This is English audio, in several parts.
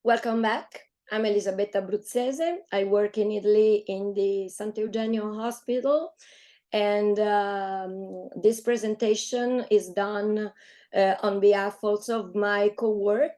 Welcome back. I'm Elisabetta Abruzzese. I work in Italy in the Eugenio Hospital, and this presentation is done on behalf also of my co-work,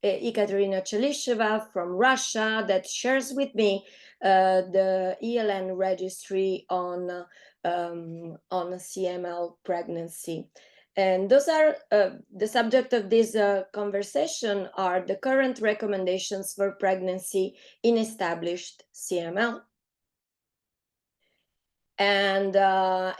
Ekaterina Chelisheva from Russia, that shares with me the ELN registry on CML pregnancy. And those are the subject of this conversation are the current recommendations for pregnancy in established CML. And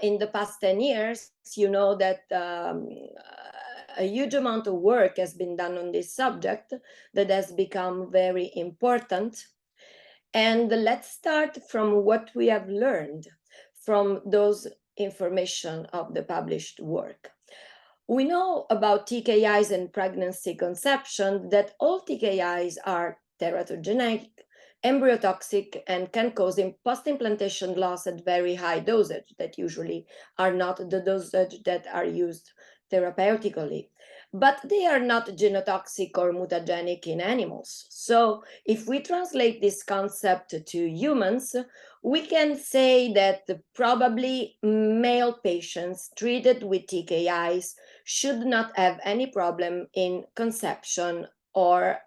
in the past 10 years, you know that a huge amount of work has been done on this subject that has become very important. And let's start from what we have learned from those information of the published work. We know about TKIs and pregnancy conception that all TKIs are teratogenic, embryotoxic, and can cause post-implantation loss at very high dosage that usually are not the dosage that are used therapeutically. But they are not genotoxic or mutagenic in animals. So if we translate this concept to humans, we can say that probably male patients treated with TKIs should not have any problem in conception or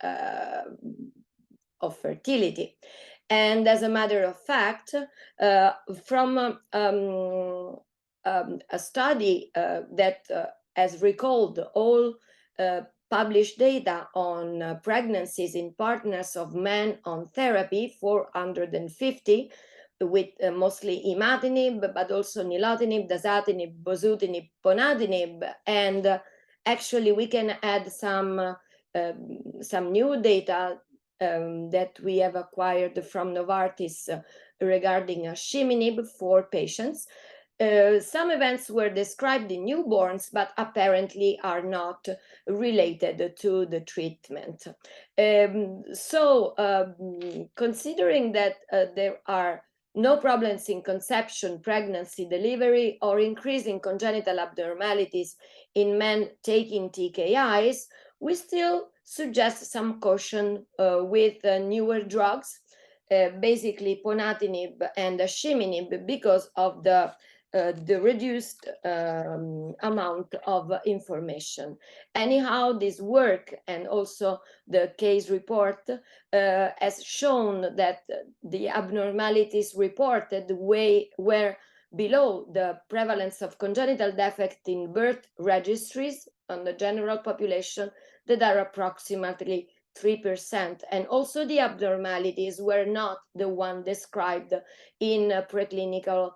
of fertility. And as a matter of fact, from a study that has recalled all published data on pregnancies in partners of men on therapy, 450, with mostly imatinib, but also nilotinib, dasatinib, bosutinib, ponatinib, and actually we can add some new data that we have acquired from Novartis regarding asciminib for patients. Some events were described in newborns, but apparently are not related to the treatment. Considering that there are no problems in conception, pregnancy, delivery, or increasing congenital abnormalities in men taking TKIs, we still suggest some caution with newer drugs, basically ponatinib and asciminib, because of the reduced amount of information. Anyhow, this work and also the case report has shown that the abnormalities reported were below the prevalence of congenital defect in birth registries on the general population that are approximately 3%. And also the abnormalities were not the one described in preclinical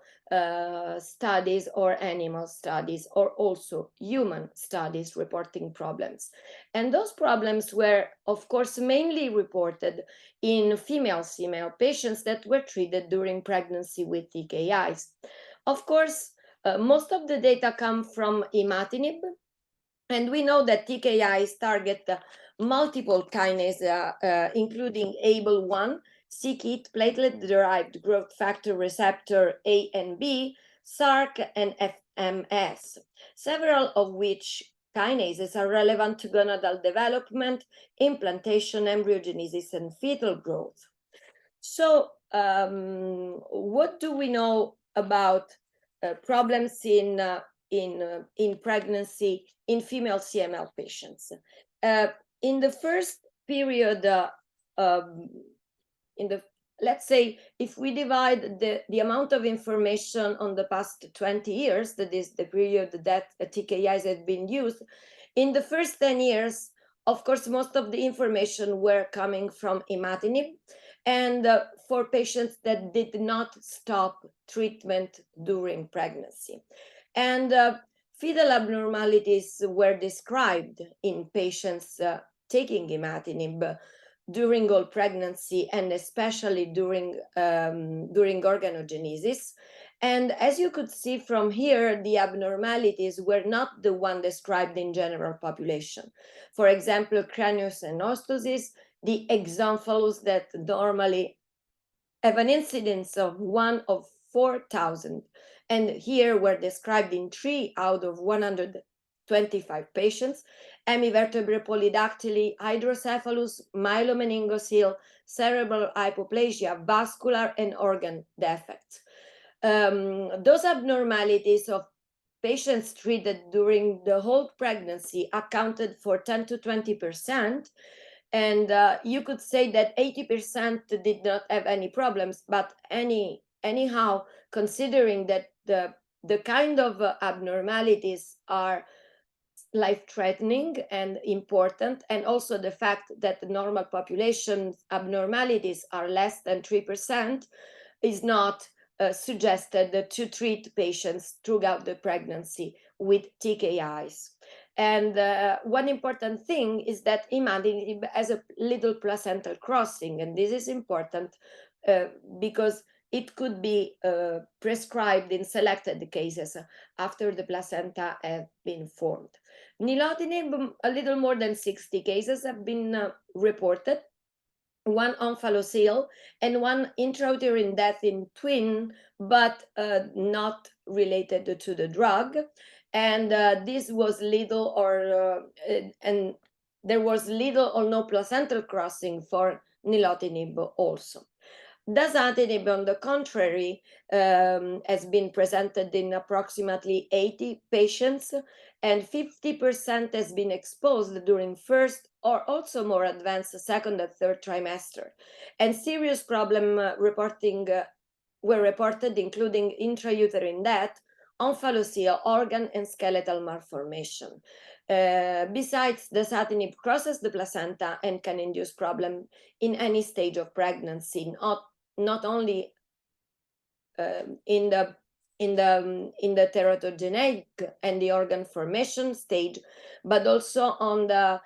studies or animal studies, or also human studies reporting problems. And those problems were, of course, mainly reported in female CML patients that were treated during pregnancy with TKIs. Of course, most of the data come from imatinib, and we know that TKIs target multiple kinases, including ABL1, c-KIT, platelet-derived growth factor receptor A and B, SRC, and FMS, several of which kinases are relevant to gonadal development, implantation, embryogenesis, and fetal growth. So what do we know about problems in pregnancy in female CML patients? In the first period, let's say, if we divide the amount of information on the past 20 years, that is the period that TKIs have been used, in the first 10 years, of course, most of the information were coming from imatinib, and for patients that did not stop treatment during pregnancy. And fetal abnormalities were described in patients taking imatinib during all pregnancy, and especially during organogenesis. And as you could see from here, the abnormalities were not the one described in general population. For example, craniosynostoses, the exomphalos that normally have an incidence of 1 of 4,000, and here were described in 3 out of 100 25 patients, hemivertebrate polydactyly, hydrocephalus, myelomeningocele, cerebral hypoplasia, vascular and organ defects. Those abnormalities of patients treated during the whole pregnancy accounted for 10 to 20%. And you could say that 80% did not have any problems, but anyhow, considering that the kind of abnormalities are life-threatening and important, and also the fact that the normal population abnormalities are less than 3%, is not suggested to treat patients throughout the pregnancy with TKIs. And one important thing is that imatinib has a little placental crossing, and this is important because it could be prescribed in selected cases after the placenta have been formed. Nilotinib, a little more than 60 cases have been reported, one omphalocele and one intrauterine death in twin, but not related to the drug. And this was little or and there was little or no placental crossing for nilotinib also. Dasatinib, on the contrary, has been presented in approximately 80 patients, and 50% has been exposed during first or also more advanced second and third trimester. And serious problems were reported, including intrauterine death, omphalocele, organ and skeletal malformation. Besides, dasatinib crosses the placenta and can induce problem in any stage of pregnancy, not only in the teratogenic and the organ formation stage, but also on the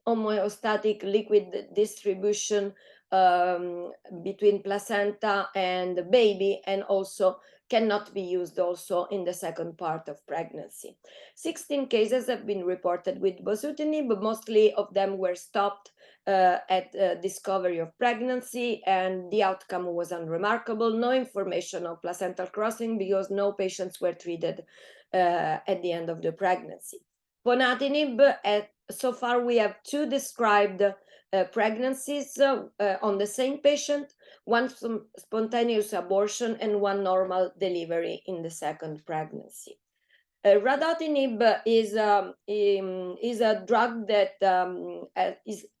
homeostatic liquid distribution between placenta and the baby, and also cannot be used also in the second part of pregnancy. 16 cases have been reported with bosutinib, but mostly of them were stopped at discovery of pregnancy, and the outcome was unremarkable. No information of placental crossing because no patients were treated at the end of the pregnancy. Ponatinib, so far we have two described pregnancies on the same patient, one spontaneous abortion and one normal delivery in the second pregnancy. Radatinib is a drug that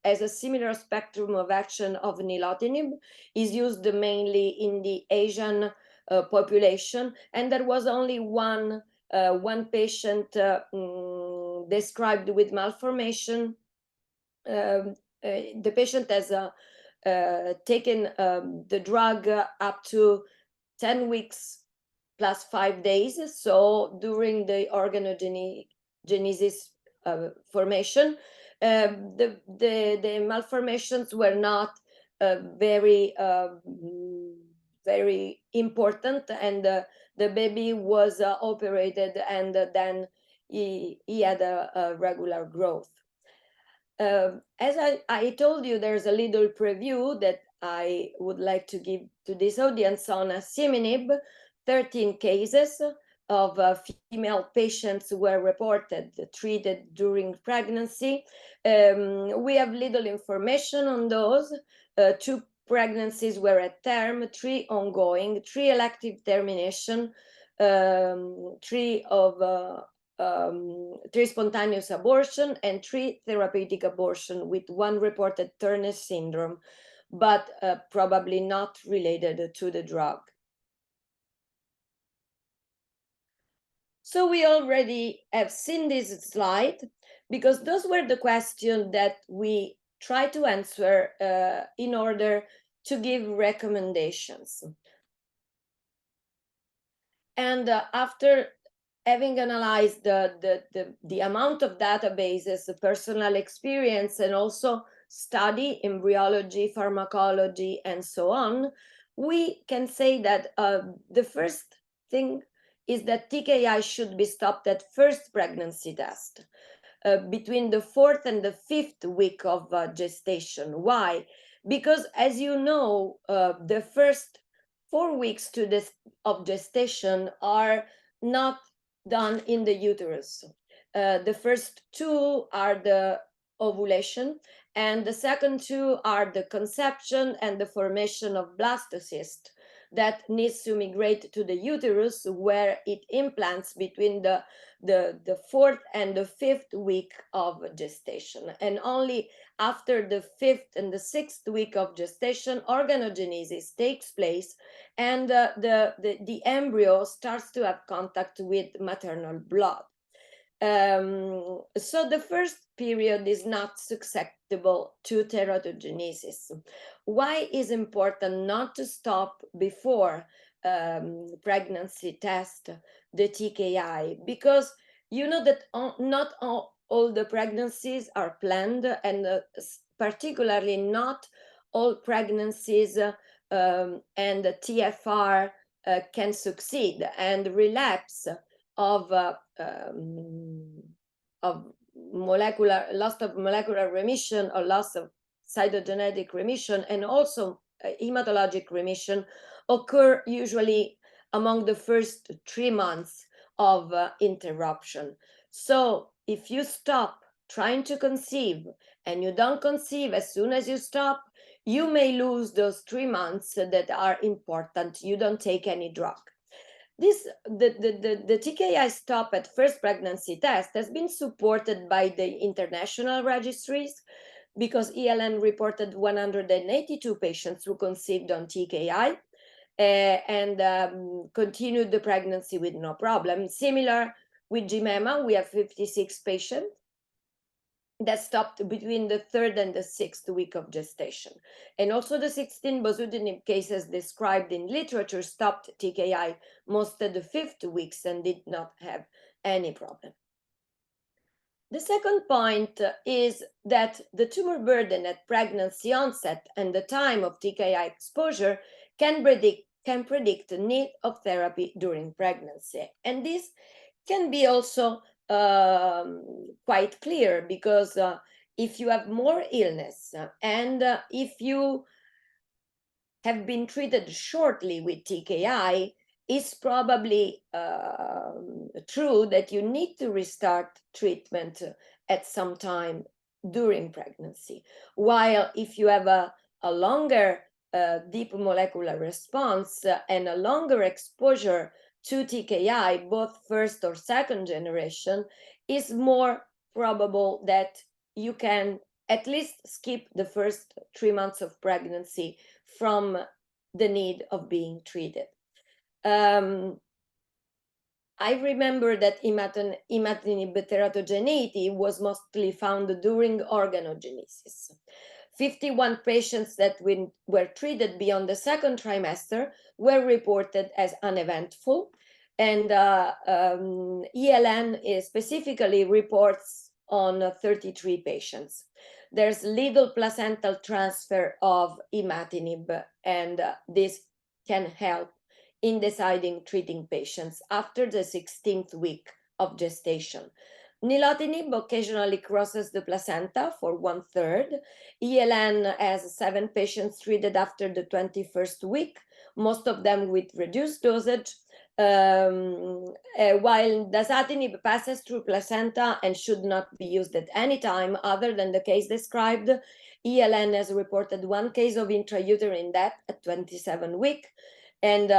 has a similar spectrum of action of nilotinib, is used mainly in the Asian population, and there was only one patient described with malformation. The patient has taken the drug up to 10 weeks plus 5 days. So during the organogenesis formation, the malformations were not very important, and the baby was operated, and then he had a regular growth. As I told you, there's a little preview that I would like to give to this audience on asciminib. 13 cases of female patients were reported treated during pregnancy. We have little information on those. 2 pregnancies were at term, 3 ongoing, 3 elective termination, 3 spontaneous abortion, and 3 therapeutic abortion, with 1 reported Turner syndrome, but probably not related to the drug. So we already have seen this slide, because those were the questions that we try to answer in order to give recommendations. And after having analyzed the amount of databases, the personal experience, and also study embryology, pharmacology, and so on, we can say that the first thing is that TKI should be stopped at first pregnancy test, between the 4th and the 5th week of gestation. Why? Because, as you know, the first 4 weeks of gestation are not done in the uterus. The first two are the ovulation, and the second two are the conception and the formation of blastocyst that needs to migrate to the uterus, where it implants between the fourth and the fifth week of gestation. And only after the fifth and the sixth week of gestation, organogenesis takes place, and the embryo starts to have contact with maternal blood. So the first period is not susceptible to teratogenesis. Why is important not to stop before pregnancy test the TKI? Because you know that not all the pregnancies are planned, and particularly not all pregnancies and the TFR can succeed, and relapse of molecular loss of molecular remission or loss of cytogenetic remission, and also hematologic remission, occur usually among the first 3 months of interruption. So if you stop trying to conceive and you don't conceive as soon as you stop, you may lose those 3 months that are important. You don't take any drug. The TKI stop at first pregnancy test has been supported by the international registries, because ELN reported 182 patients who conceived on TKI and continued the pregnancy with no problem. Similar with GMEMA, we have 56 patients that stopped between the third and the sixth week of gestation. And also the 16 bosutinib cases described in literature stopped TKI most at the fifth weeks and did not have any problem. The second point is that the tumor burden at pregnancy onset and the time of TKI exposure can predict the need of therapy during pregnancy. And this can be also quite clear, because if you have more illness and if you have been treated shortly with TKI, it's probably true that you need to restart treatment at some time during pregnancy. While if you have a longer deep molecular response and a longer exposure to TKI, both first or second generation, is more probable that you can at least skip the first 3 months of pregnancy from the need of being treated. I remember that imatinib teratogeneity was mostly found during organogenesis. 51 patients that were treated beyond the second trimester were reported as uneventful, and ELN specifically reports on 33 patients. There's little placental transfer of imatinib, and this can help in deciding treating patients after the 16th week of gestation. Nilotinib occasionally crosses the placenta for 1/3. ELN has 7 patients treated after the 21st week, most of them with reduced dosage, while dasatinib passes through placenta and should not be used at any time other than the case described. ELN has reported 1 case of intrauterine death at 27 weeks, and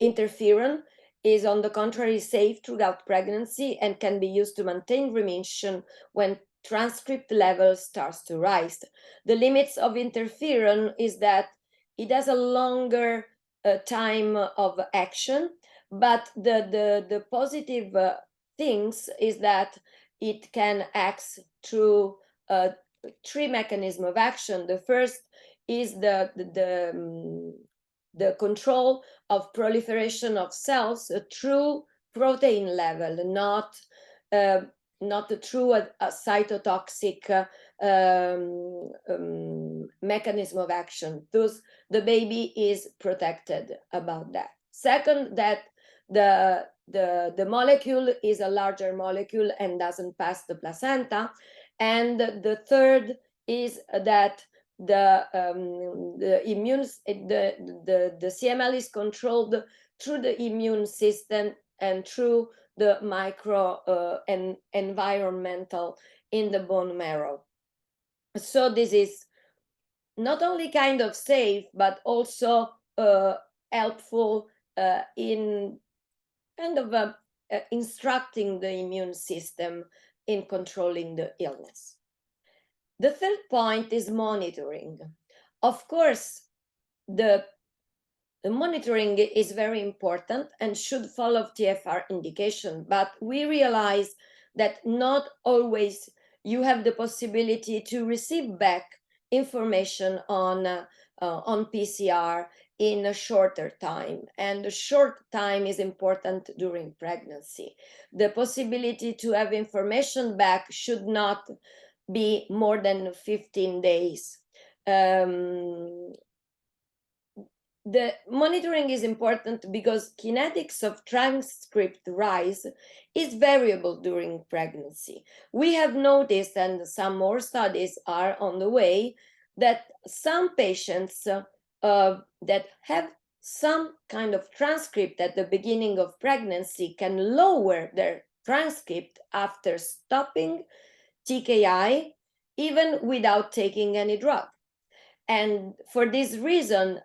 interferon is, on the contrary, safe throughout pregnancy and can be used to maintain remission when transcript level starts to rise. The limits of interferon is that it has a longer time of action, but the positive things is that it can act through 3 mechanisms of action. The first is the control of proliferation of cells through protein level, not through a cytotoxic mechanism of action. Thus, the baby is protected about that. Second, that the molecule is a larger molecule and doesn't pass the placenta. And the third is that the CML is controlled through the immune system and through the micro and environmental in the bone marrow. So this is not only kind of safe, but also helpful in kind of instructing the immune system in controlling the illness. The third point is monitoring. Of course, the monitoring is very important and should follow TFR indication, but we realize that not always you have the possibility to receive back information on PCR in a shorter time, and a short time is important during pregnancy. The possibility to have information back should not be more than 15 days. The monitoring is important because kinetics of transcript rise is variable during pregnancy. We have noticed, and some more studies are on the way, that some patients that have some kind of transcript at the beginning of pregnancy can lower their transcript after stopping TKI, even without taking any drug. And for this reason,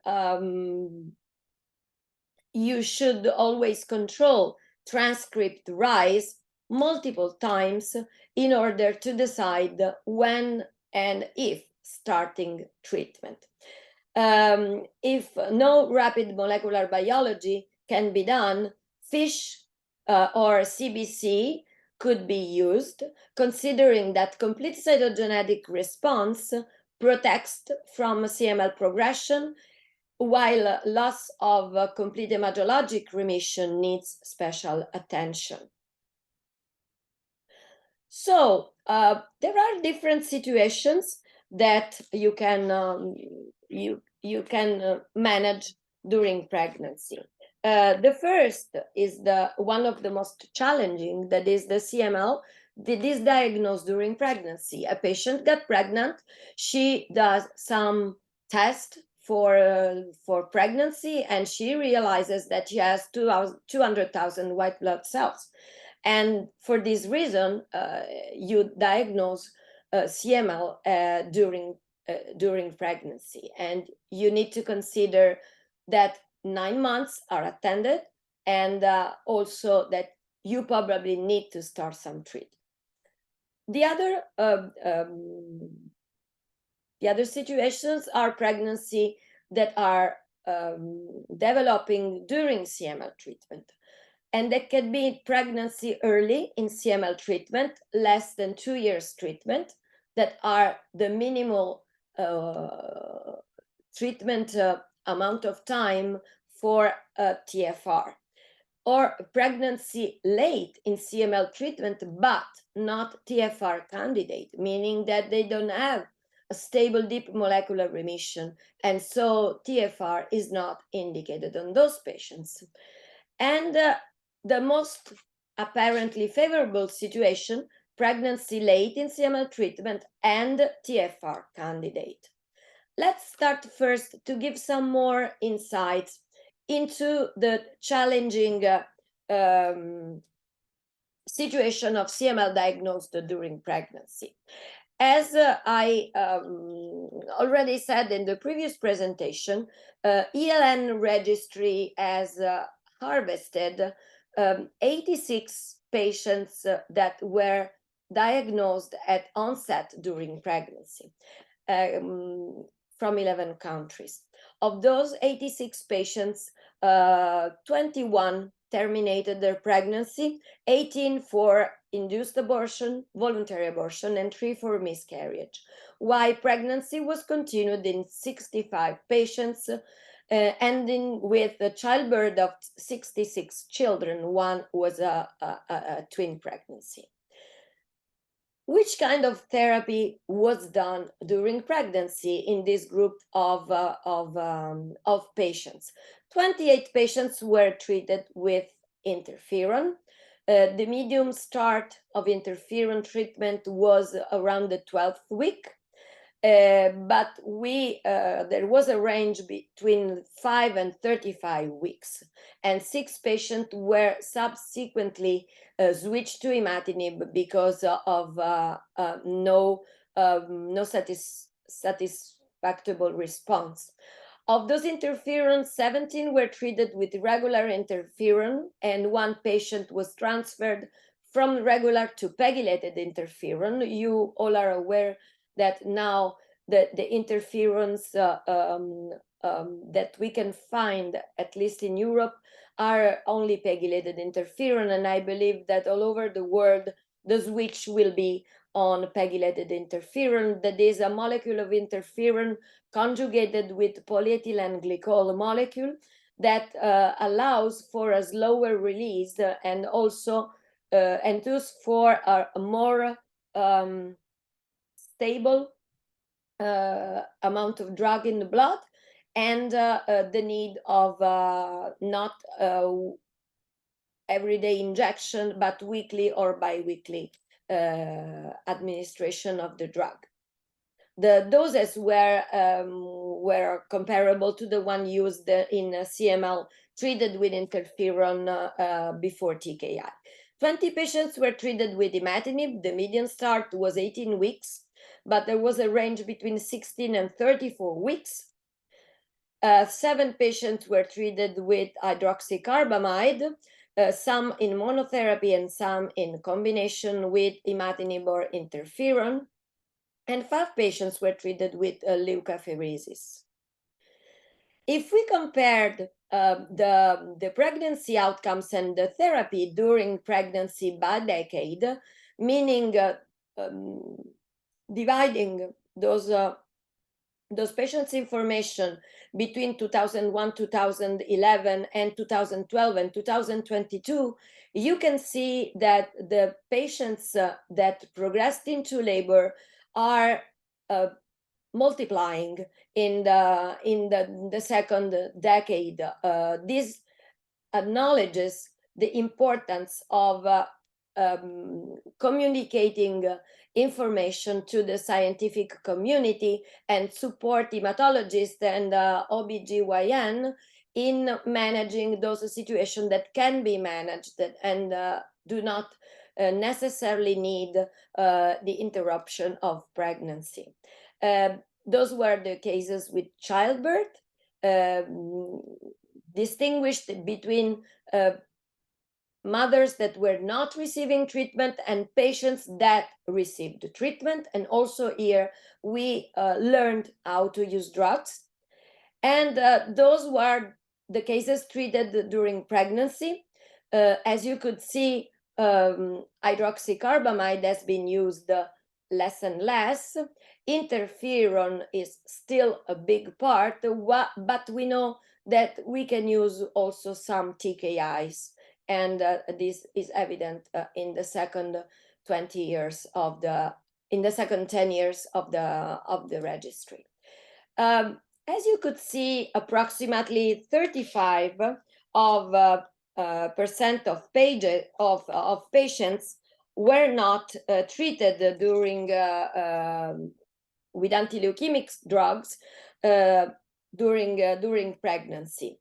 you should always control transcript rise multiple times in order to decide when and if starting treatment. If no rapid molecular biology can be done, FISH or CBC could be used, considering that complete cytogenetic response protects from CML progression, while loss of complete hematologic remission needs special attention. So there are different situations that you can manage during pregnancy. The first is one of the most challenging, that is the CML. This diagnosed during pregnancy. A patient got pregnant, she does some test for pregnancy, and she realizes that she has 200,000 white blood cells. And for this reason, you diagnose CML during pregnancy. And you need to consider that 9 months are attended, and also that you probably need to start some treatment. The other situations are pregnancy that are developing during CML treatment. And that can be pregnancy early in CML treatment, less than 2 years treatment, that are the minimal treatment amount of time for TFR. Or pregnancy late in CML treatment, but not TFR candidate, meaning that they don't have a stable deep molecular remission, and so TFR is not indicated on those patients. And the most apparently favorable situation, pregnancy late in CML treatment and TFR candidate. Let's start first to give some more insights into the challenging situation of CML diagnosed during pregnancy. As I already said in the previous presentation, ELN registry has harvested 86 patients that were diagnosed at onset during pregnancy from 11 countries. Of those 86 patients, 21 terminated their pregnancy, 18 for induced abortion, voluntary abortion, and 3 for miscarriage, while pregnancy was continued in 65 patients, ending with a childbirth of 66 children. One was a twin pregnancy. Which kind of therapy was done during pregnancy in this group of patients? 28 patients were treated with interferon. The medium start of interferon treatment was around the 12th week. but there was a range between 5 and 35 weeks, and 6 patients were subsequently switched to imatinib because of no satisfactory response. Of those interferons, 17 were treated with regular interferon, and 1 patient was transferred from regular to pegylated interferon. You all are aware that now the interferons that we can find, at least in Europe, are only pegylated interferon, and I believe that all over the world the switch will be on pegylated interferon. That is a molecule of interferon conjugated with polyethylene glycol molecule that allows for a slower release and also and thus for a more stable amount of drug in the blood, and the need of not everyday injection but weekly or bi-weekly administration of the drug. The doses were comparable to the one used in CML treated with interferon before TKI. 20 patients were treated with imatinib. The median start was 18 weeks, but there was a range between 16 and 34 weeks. 7 patients were treated with hydroxycarbamide, some in monotherapy and some in combination with imatinib or interferon, and 5 patients were treated with leukapheresis. If we compared the pregnancy outcomes and the therapy during pregnancy by decade, meaning dividing those patients' information between 2001, 2011, and 2012 and 2022, you can see that the patients that progressed into labor are multiplying in the second decade. This acknowledges the importance of communicating information to the scientific community and support hematologists and OBGYN in managing those situations that can be managed and do not necessarily need the interruption of pregnancy. Those were the cases with childbirth, distinguished between mothers that were not receiving treatment and patients that received treatment. And also here we learned how to use drugs. And those were the cases treated during pregnancy. As you could see, hydroxycarbamide has been used less and less. Interferon is still a big part, but we know that we can use also some TKIs, and this is evident in the second 20 years of in the second 10 years of the registry. As you could see, approximately 35 percent of patients were not treated during with antileukemic drugs during pregnancy.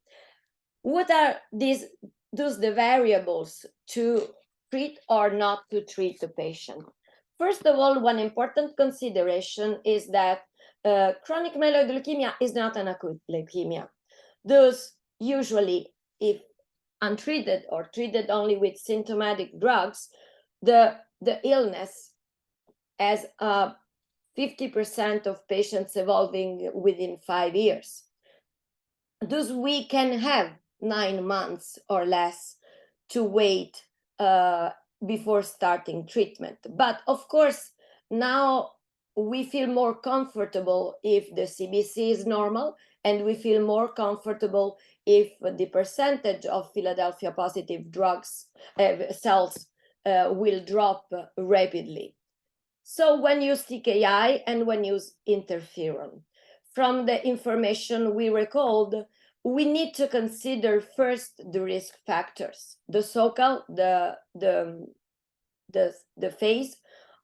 What are those the variables to treat or not to treat the patient? First of all, one important consideration is that chronic myeloid leukemia is not an acute leukemia. Thus, usually, if untreated or treated only with symptomatic drugs, the illness has 50% of patients evolving within 5 years. Thus, we can have 9 months or less to wait before starting treatment. But of course, now we feel more comfortable if the CBC is normal, and we feel more comfortable if the percentage of Philadelphia positive cells will drop rapidly. So when use TKI and when use interferon, from the information we recalled, we need to consider first the risk factors, the so-called the phase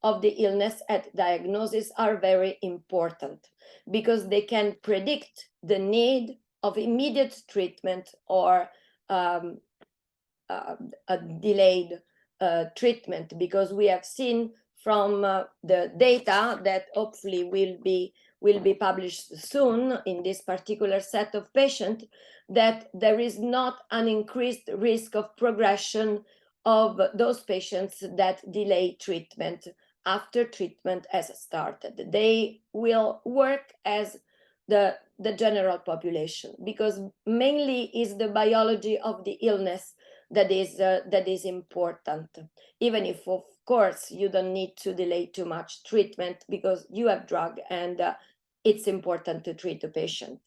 of the illness at diagnosis are very important because they can predict the need of immediate treatment or a delayed treatment, because we have seen from the data that hopefully will be published soon in this particular set of patients, that there is not an increased risk of progression of those patients that delay treatment after treatment has started. They will work as the general population, because mainly is the biology of the illness that is important, even if of course you don't need to delay too much treatment because you have drug and it's important to treat the patient.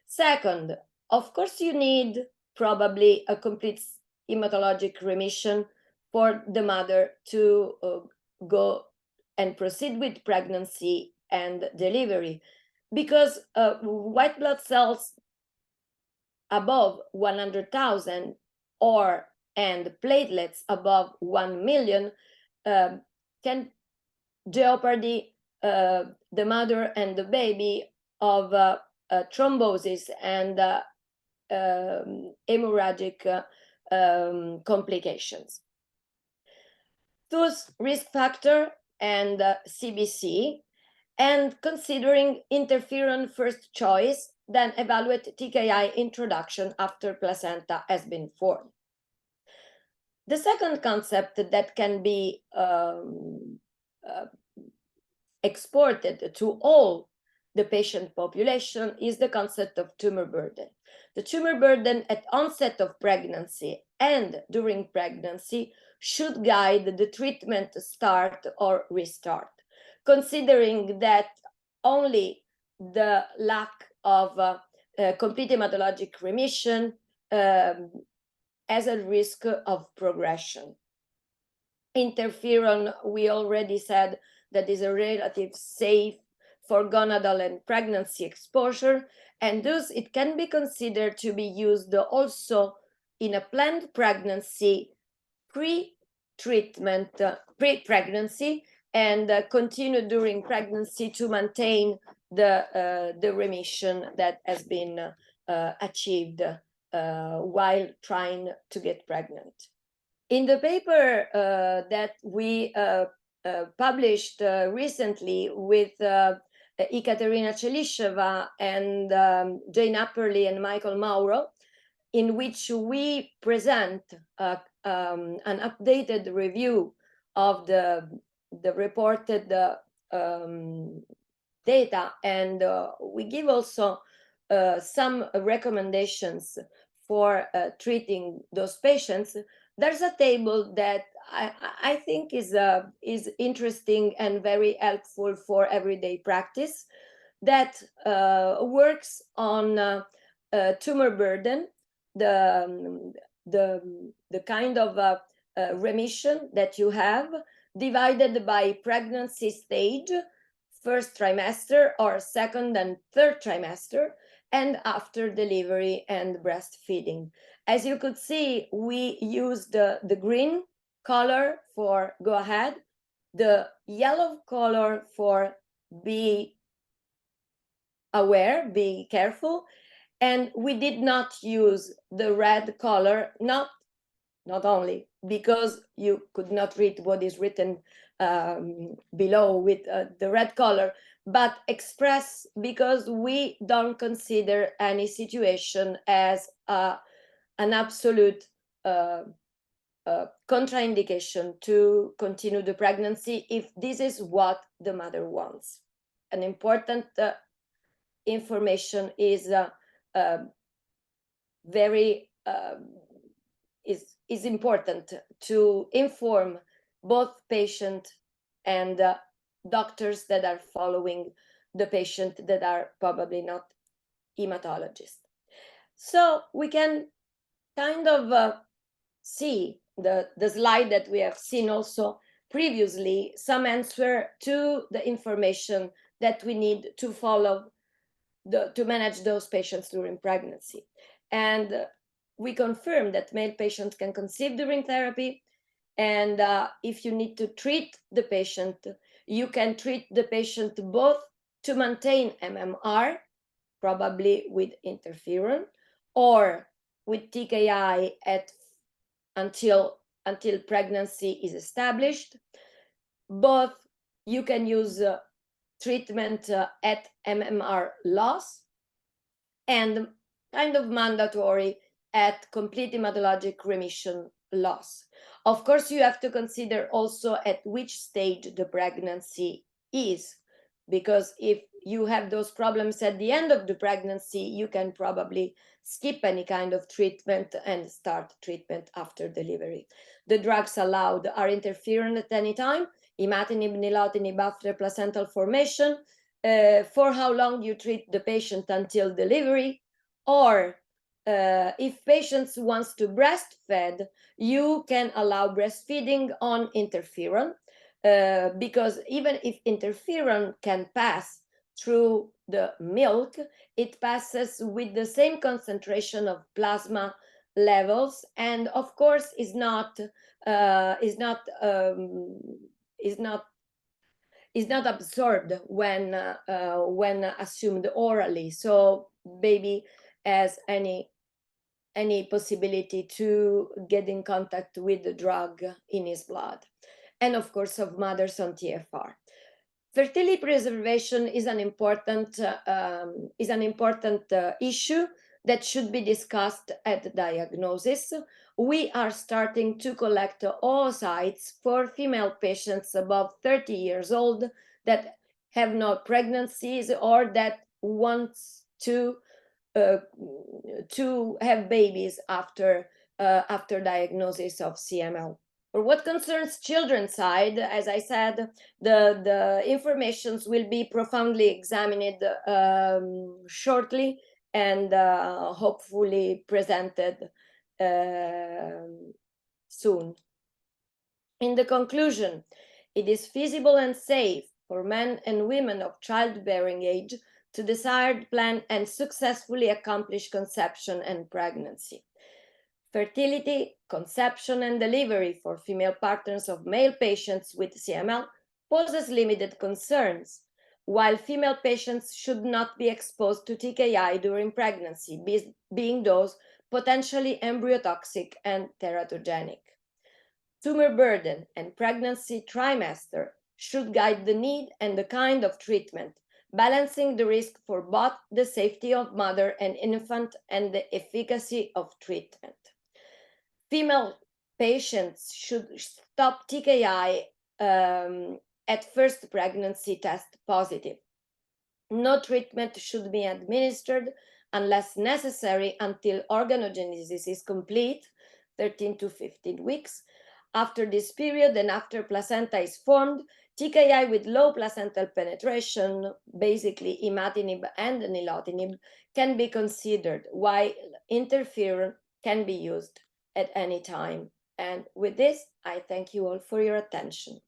Second, of course you need probably a complete hematologic remission for the mother to go and proceed with pregnancy and delivery, because white blood cells above 100,000 and platelets above 1 million can jeopardy the mother and the baby of thrombosis and hemorrhagic complications. Those risk factor and CBC, and considering interferon first choice, then evaluate TKI introduction after placenta has been formed. The second concept that can be exported to all the patient population is the concept of tumor burden. The tumor burden at onset of pregnancy and during pregnancy should guide the treatment start or restart, considering that only the lack of complete hematologic remission has a risk of progression. Interferon, we already said that is a relative safe for gonadal and pregnancy exposure, and thus it can be considered to be used also in a planned pregnancy, pre-treatment, pre-pregnancy, and continue during pregnancy to maintain the remission that has been achieved while trying to get pregnant. In the paper that we published recently with Ekaterina Chelisheva and Jane Apperly and Michael Mauro, in which we present an updated review of the reported data, and we give also some recommendations for treating those patients. There's a table that I think is interesting and very helpful for everyday practice, that works on tumor burden, the kind of remission that you have divided by pregnancy stage, first trimester or second and third trimester, and after delivery and breastfeeding. As you could see, we used the green color for go ahead, the yellow color for be aware, be careful, and we did not use the red color, not only because you could not read what is written below with the red color, but express because we don't consider any situation as an absolute contraindication to continue the pregnancy if this is what the mother wants. An important information is is important to inform both patient and doctors that are following the patient that are probably not hematologists. So we can kind of see the slide that we have seen also previously, some answer to the information that we need to follow to manage those patients during pregnancy. And we confirm that male patients can conceive during therapy, And if you need to treat the patient, you can treat the patient both to maintain MMR, probably with interferon, or with TKI until pregnancy is established. Both you can use treatment at MMR loss, and kind of mandatory at complete hematologic remission loss. Of course, you have to consider also at which stage the pregnancy is, because if you have those problems at the end of the pregnancy, you can probably skip any kind of treatment and start treatment after delivery. The drugs allowed are interferon at any time, imatinib, nilotinib after placental formation, for how long you treat the patient until delivery, or if patients wants to breastfeed, you can allow breastfeeding on interferon, because even if interferon can pass through the milk, it passes with the same concentration of plasma levels, and of course is not absorbed when assumed orally. So baby has any possibility to get in contact with the drug in his blood, and of course of mothers on TFR. Fertility preservation is an important issue that should be discussed at diagnosis. We are starting to collect oocytes for female patients above 30 years old that have no pregnancies or that wants to have babies after diagnosis of CML. For what concerns children's side, as I said, the informations will be profoundly examined shortly and hopefully presented soon. In the conclusion, it is feasible and safe for men and women of childbearing age to decide, plan, and successfully accomplish conception and pregnancy. Fertility, conception, and delivery for female partners of male patients with CML poses limited concerns, while female patients should not be exposed to TKI during pregnancy, being those potentially embryotoxic and teratogenic. Tumor burden and pregnancy trimester should guide the need and the kind of treatment, balancing the risk for both the safety of mother and infant and the efficacy of treatment. Female patients should stop TKI at first pregnancy test positive. No treatment should be administered unless necessary until organogenesis is complete, 13 to 15 weeks. After this period and after placenta is formed, TKI with low placental penetration, basically imatinib and nilotinib, can be considered, while interferon can be used at any time. And with this, I thank you all for your attention.